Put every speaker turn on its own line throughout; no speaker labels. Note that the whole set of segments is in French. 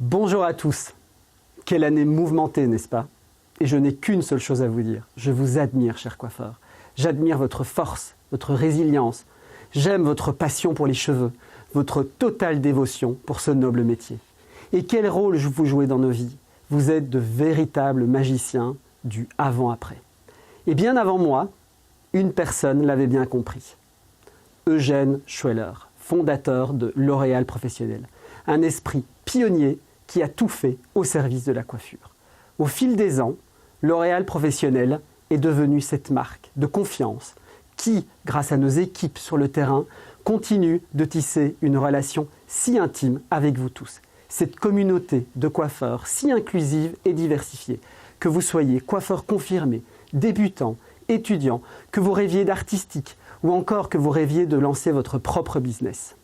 Bonjour à tous. Quelle année mouvementée, n'est-ce pas? Et je n'ai qu'une seule chose à vous dire. Je vous admire, cher coiffeur. J'admire votre force, votre résilience. J'aime votre passion pour les cheveux, votre totale dévotion pour ce noble métier. Et quel rôle vous jouez dans nos vies? Vous êtes de véritables magiciens du avant-après. Et bien avant moi, une personne l'avait bien compris. Eugène Schweller, fondateur de L'Oréal Professionnel. Un esprit pionnier qui a tout fait au service de la coiffure. Au fil des ans, L'Oréal Professionnel est devenu cette marque de confiance qui, grâce à nos équipes sur le terrain, continue de tisser une relation si intime avec vous tous. Cette communauté de coiffeurs si inclusive et diversifiée, que vous soyez coiffeur confirmé, débutant, étudiant, que vous rêviez d'artistique ou encore que vous rêviez de lancer votre propre business.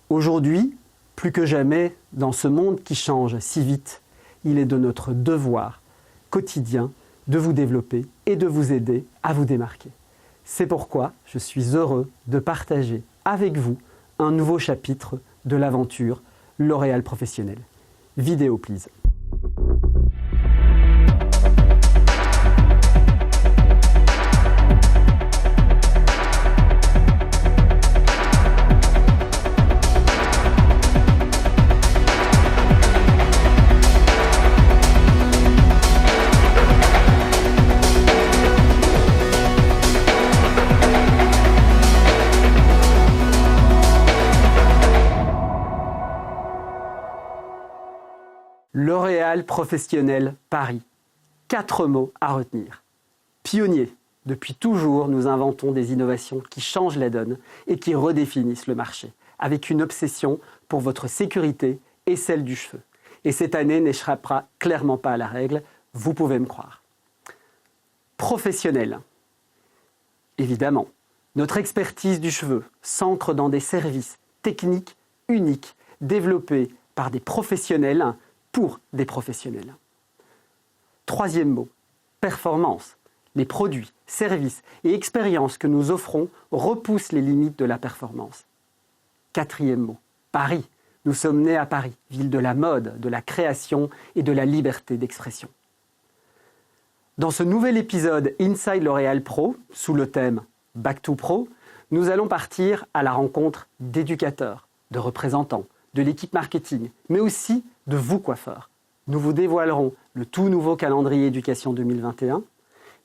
Aujourd'hui, plus que jamais, dans ce monde qui change si vite, il est de notre devoir quotidien de vous développer et de vous aider à vous démarquer. C'est pourquoi je suis heureux de partager avec vous un nouveau chapitre de l'aventure L'Oréal Professionnel. Vidéo, please. L'Oréal Professionnel Paris. 4 mots à retenir. Pionnier. Depuis toujours, nous inventons des innovations qui changent la donne et qui redéfinissent le marché, avec une obsession pour votre sécurité et celle du cheveu. Et cette année n'échappera clairement pas à la règle, vous pouvez me croire. Professionnel. Évidemment, notre expertise du cheveu s'ancre dans des services techniques uniques, développés par des professionnels pour des professionnels. Troisième mot, performance. Les produits, services et expériences que nous offrons repoussent les limites de la performance. Quatrième mot, Paris. Nous sommes nés à Paris, ville de la mode, de la création et de la liberté d'expression. Dans ce nouvel épisode Inside L'Oréal Pro, sous le thème Back to Pro, nous allons partir à la rencontre d'éducateurs, de représentants, de l'équipe marketing, mais aussi de vous coiffeurs. Nous vous dévoilerons le tout nouveau calendrier éducation 2021,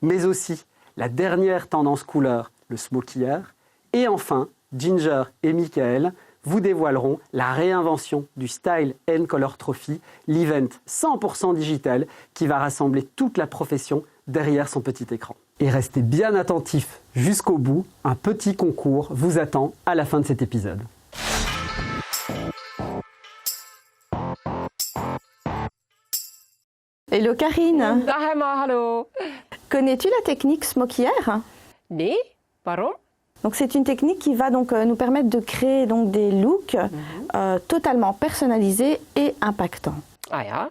mais aussi la dernière tendance couleur, le smokey hair, et enfin, Ginger et Michael vous dévoileront la réinvention du Style and Color Trophy, l'event 100% digital qui va rassembler toute la profession derrière son petit écran. Et restez bien attentifs jusqu'au bout, un petit concours vous attend à la fin de cet épisode.
Hello Karine.
Dag Emma, hallo.
Connais-tu la technique smokey hair?
Nee, waarom?
Donc c'est une technique qui va donc nous permettre de créer donc des looks totalement personnalisés et impactants.
Ah ja,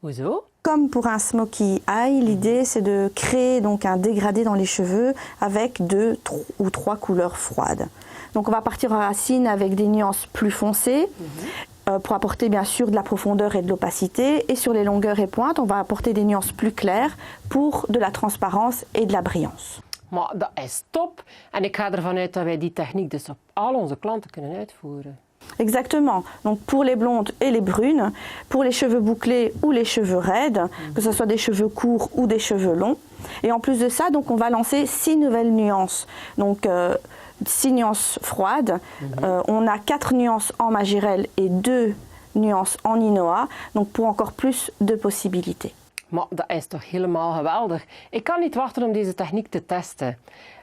hoezo?
Comme pour un smokey eye, l'idée c'est de créer donc un dégradé dans les cheveux avec 2 ou 3 couleurs froides. Donc on va partir en racine avec des nuances plus foncées. Pour apporter bien sûr de la profondeur et de l'opacité. Et sur les longueurs et pointes, on va apporter des nuances plus claires pour de la transparence et de la brillance.
Maar dat is top. En ik ga ervan uit dat wij die techniek dus op al onze klanten kunnen uitvoeren.
Exactement. Donc pour les blondes et les brunes, pour les cheveux bouclés ou les cheveux raides, que ce soit des cheveux courts ou des cheveux longs. Et en plus de ça, donc on va lancer 6 nouvelles nuances. Donc 6 nuances froides. On a 4 nuances en Magirel et 2 nuances en Inoa. Donc pour encore plus de possibilités.
Maar dat is toch helemaal geweldig. Ik kan niet wachten om deze techniek te testen.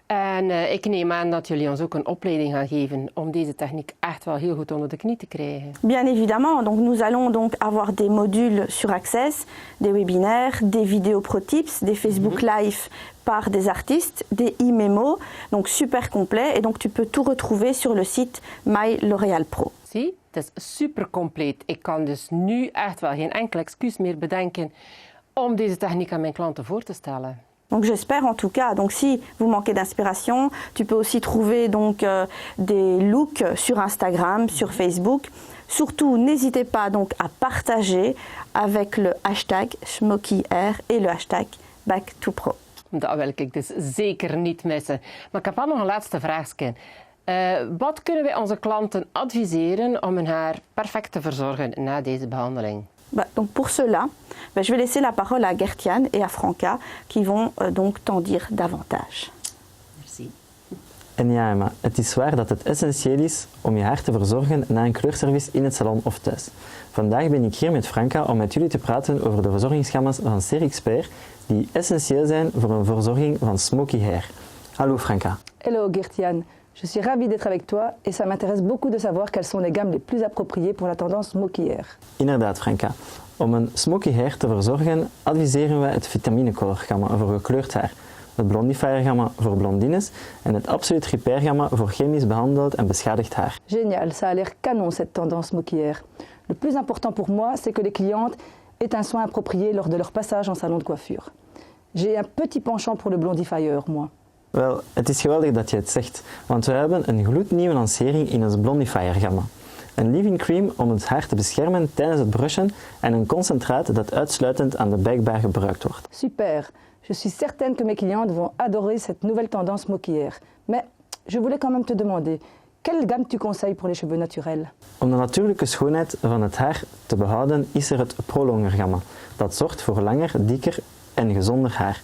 En ik neem aan dat jullie ons ook een opleiding gaan geven om deze techniek echt wel heel goed onder de knie te krijgen.
Bien évidemment, donc nous allons donc avoir des modules sur Access, des webinaires, des vidéos pro tips, des Facebook Live par des artistes, des e-memos, donc super complet et donc tu peux tout retrouver sur le site My L'Oréal Pro.
Zie, het is super compleet. Ik kan dus nu echt wel geen enkel excuus meer bedenken om deze techniek aan mijn klanten voor te stellen.
Donc j'espère en tout cas, donc si vous manquez d'inspiration, tu peux aussi trouver donc des looks sur Instagram, sur Facebook. Surtout, n'hésitez pas donc à partager avec le hashtag SmokyAir et le hashtag Back2Pro.
Dat wil ik dus zeker niet missen. Maar ik heb wel nog een laatste vraagje. Wat kunnen wij onze klanten adviseren om hun haar perfect te verzorgen na deze behandeling?
Donc pour cela, je vais laisser la parole à Gertiane et à Franca qui vont donc t'en dire davantage.
Merci.
En ja, Emma, het is waar dat het essentieel is om je haar te verzorgen na een kleurservice in het salon of thuis. Vandaag ben ik hier met Franca om met jullie te praten over de verzorgingsgamma's van Serexpert die essentieel zijn voor een verzorging van smoky hair. Hallo Franca.
Hello Gertiane, je suis ravie d'être avec toi et ça m'intéresse beaucoup de savoir quelles sont les gammes les plus appropriées pour la tendance smoky hair.
Inderdaad Franca. Om een smoky hair te verzorgen adviseren we het vitamine-color gamma voor gekleurd haar, het Blondifier gamma voor blondines en het Absolute Repair gamma voor chemisch behandeld en beschadigd haar.
Génial, ça a l'air canon cette tendance smoky hair. Le plus important pour moi, c'est que les clientes aient un soin approprié lors de leur passage en salon de coiffure. J'ai un petit penchant pour le Blondifier, moi.
Wel, het is geweldig dat je het zegt, want we hebben een gloednieuwe lancering in ons Blondifier gamma. Een leave-in cream om het haar te beschermen tijdens het brushen en een concentraat dat uitsluitend aan de backbar gebruikt wordt.
Super, je suis certaine que mes clientes vont adorer cette nouvelle tendance smoky hair. Mais je voulais quand même te demander, quelle gamme tu conseilles pour les cheveux naturels?
Om de natuurlijke schoonheid van het haar te behouden is er het Prolonger gamma. Dat zorgt voor langer, dikker en gezonder haar.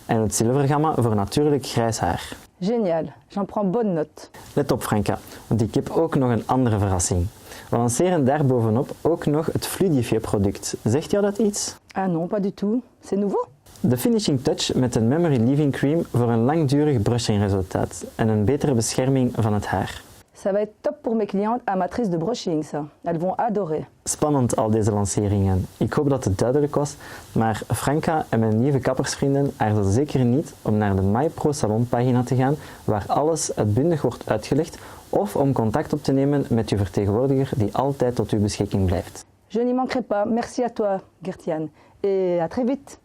En het Silver gamma voor natuurlijk grijs haar.
Génial, j'en prends bonne note.
Let op Franca, want ik heb ook nog een andere verrassing. We lanceren daarbovenop ook nog het Fluidifier product. Zegt jou dat iets?
Ah non, pas du tout. C'est nouveau?
De finishing touch met een memory leave-in cream voor een langdurig brushing-resultaat en een betere bescherming van het haar.
Ça va être top pour mes clientes amatrices de brushing, ça. Elles vont adorer.
Spannend al deze lanceringen. Ik hoop dat het duidelijk was, maar Franca en mijn nieuwe kappersvrienden aarzelden zeker niet om naar de MyPro Salon pagina te gaan waar alles uitbundig wordt uitgelegd of om contact op te nemen met uw vertegenwoordiger die altijd tot uw beschikking blijft.
Je n'y manquerai pas. Merci à toi, Gertiane. Et à très vite.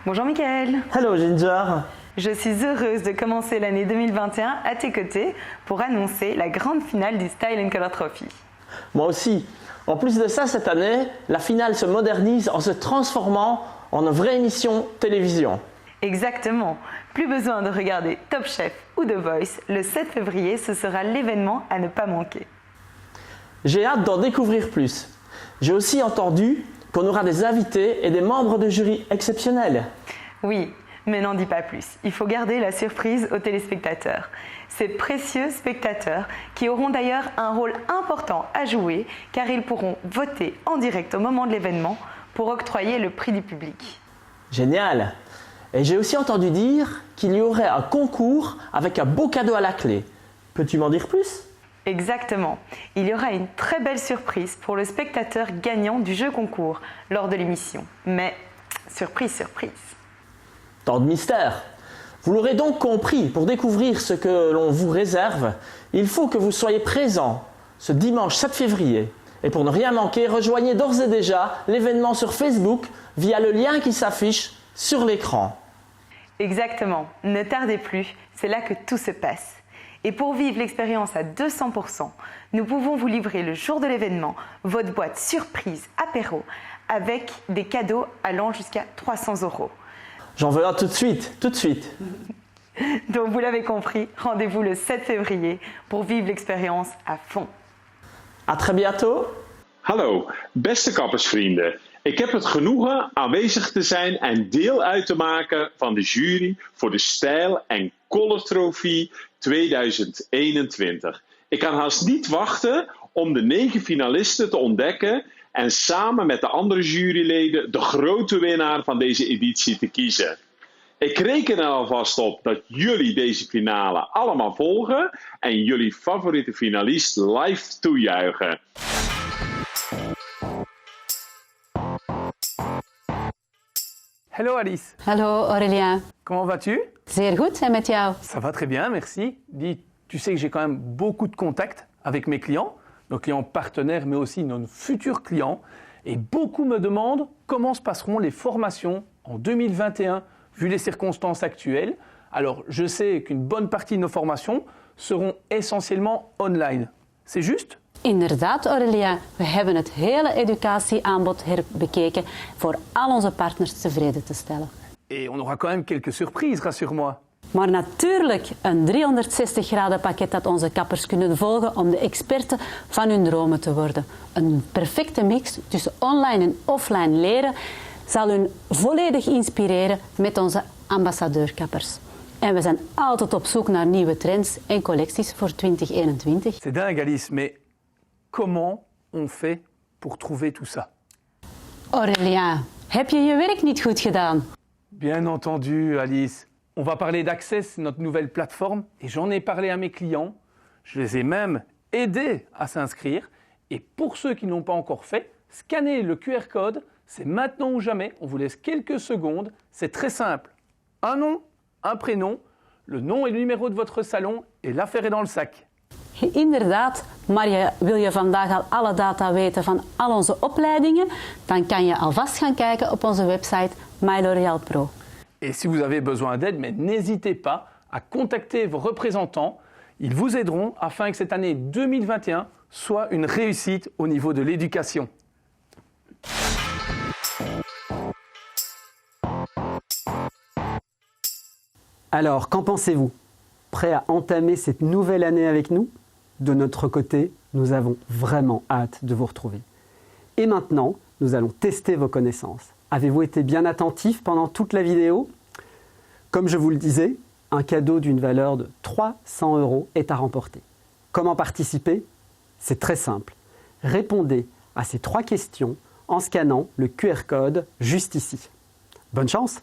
Bonjour Mickaël.
Hello Ginger.
Je suis heureuse de commencer l'année 2021 à tes côtés pour annoncer la grande finale du Style & Color Trophy.
Moi aussi. En plus de ça, cette année, la finale se modernise en se transformant en une vraie émission télévision.
Exactement. Plus besoin de regarder Top Chef ou The Voice. Le 7 février, ce sera l'événement à ne pas manquer.
J'ai hâte d'en découvrir plus. J'ai aussi entendu qu'on aura des invités et des membres de jury exceptionnels.
Oui, mais n'en dis pas plus. Il faut garder la surprise aux téléspectateurs. Ces précieux spectateurs qui auront d'ailleurs un rôle important à jouer car ils pourront voter en direct au moment de l'événement pour octroyer le prix du public.
Génial. Et j'ai aussi entendu dire qu'il y aurait un concours avec un beau cadeau à la clé. Peux-tu m'en dire plus ?
Exactement. Il y aura une très belle surprise pour le spectateur gagnant du jeu concours lors de l'émission. Mais, surprise, surprise.
Tant de mystère. Vous l'aurez donc compris, pour découvrir ce que l'on vous réserve, il faut que vous soyez présents ce dimanche 7 février. Et pour ne rien manquer, rejoignez d'ores et déjà l'événement sur Facebook via le lien qui s'affiche sur l'écran.
Exactement. Ne tardez plus, c'est là que tout se passe. Et pour vivre l'expérience à 200%, nous pouvons vous livrer le jour de l'événement votre boîte surprise apéro avec des cadeaux allant jusqu'à 300 €.
J'en veux un tout de suite, tout de suite.
Donc vous l'avez compris, rendez-vous le 7 février pour vivre l'expérience à fond.
À très bientôt.
Hallo, beste kappersvrienden. Ik heb het genoegen aanwezig te zijn en deel uit te maken van de jury voor de Stijl & Color Trophy 2021. Ik kan haast niet wachten om de 9 finalisten te ontdekken en samen met de andere juryleden de grote winnaar van deze editie te kiezen. Ik reken er alvast op dat jullie deze finale allemaal volgen en jullie favoriete finalist live toejuichen.
Hello Alice.
Hallo Aurélien.
Comment vas-tu?
Zeer goed, en met jou?
Ça va très bien, merci. Dis, tu sais que j'ai quand même beaucoup de contacts avec mes clients, nos clients partenaires, mais aussi nos futurs clients. Et beaucoup me demandent comment se passeront les formations en 2021, vu les circonstances actuelles, Alors, je sais qu'une bonne partie de nos formations seront essentiellement online. C'est juste?
Inderdaad, Aurélien. We hebben het hele educatieaanbod herbekeken voor al onze partners tevreden te stellen.
Et on aura quand même quelques surprises, rassure-moi.
Maar natuurlijk een 360 graden pakket dat onze kappers kunnen volgen om de experten van hun dromen te worden. Een perfecte mix tussen online en offline leren zal hun volledig inspireren met onze ambassadeurkappers. En we zijn altijd op zoek naar nieuwe trends en collecties voor 2021.
C'est dingue, Alice, mais comment on fait pour trouver tout ça?
Aurélien, heb je je werk niet goed gedaan?
Bien entendu, Alice. On va parler d'Access, notre nouvelle plateforme, et j'en ai parlé à mes clients. Je les ai même aidés à s'inscrire. Et pour ceux qui n'ont pas encore fait, scannez le QR code. C'est maintenant ou jamais. On vous laisse quelques secondes. C'est très simple. Un nom, un prénom, le nom et le numéro de votre salon et l'affaire est dans le sac.
Inderdaad, maar wil je vandaag al alle data weten van al onze opleidingen? Dan kan je alvast gaan kijken op onze website My L'Oréal Pro.
Et si vous avez besoin d'aide, mais n'hésitez pas à contacter vos représentants. Ils vous aideront afin que cette année 2021 soit une réussite au niveau de l'éducation.
Alors, qu'en pensez-vous? Prêt à entamer cette nouvelle année avec nous? De notre côté, nous avons vraiment hâte de vous retrouver. Et maintenant, nous allons tester vos connaissances. Avez-vous été bien attentif pendant toute la vidéo? Comme je vous le disais, un cadeau d'une valeur de 300 € est à remporter. Comment participer? C'est très simple. Répondez à ces 3 questions en scannant le QR code juste ici. Bonne chance!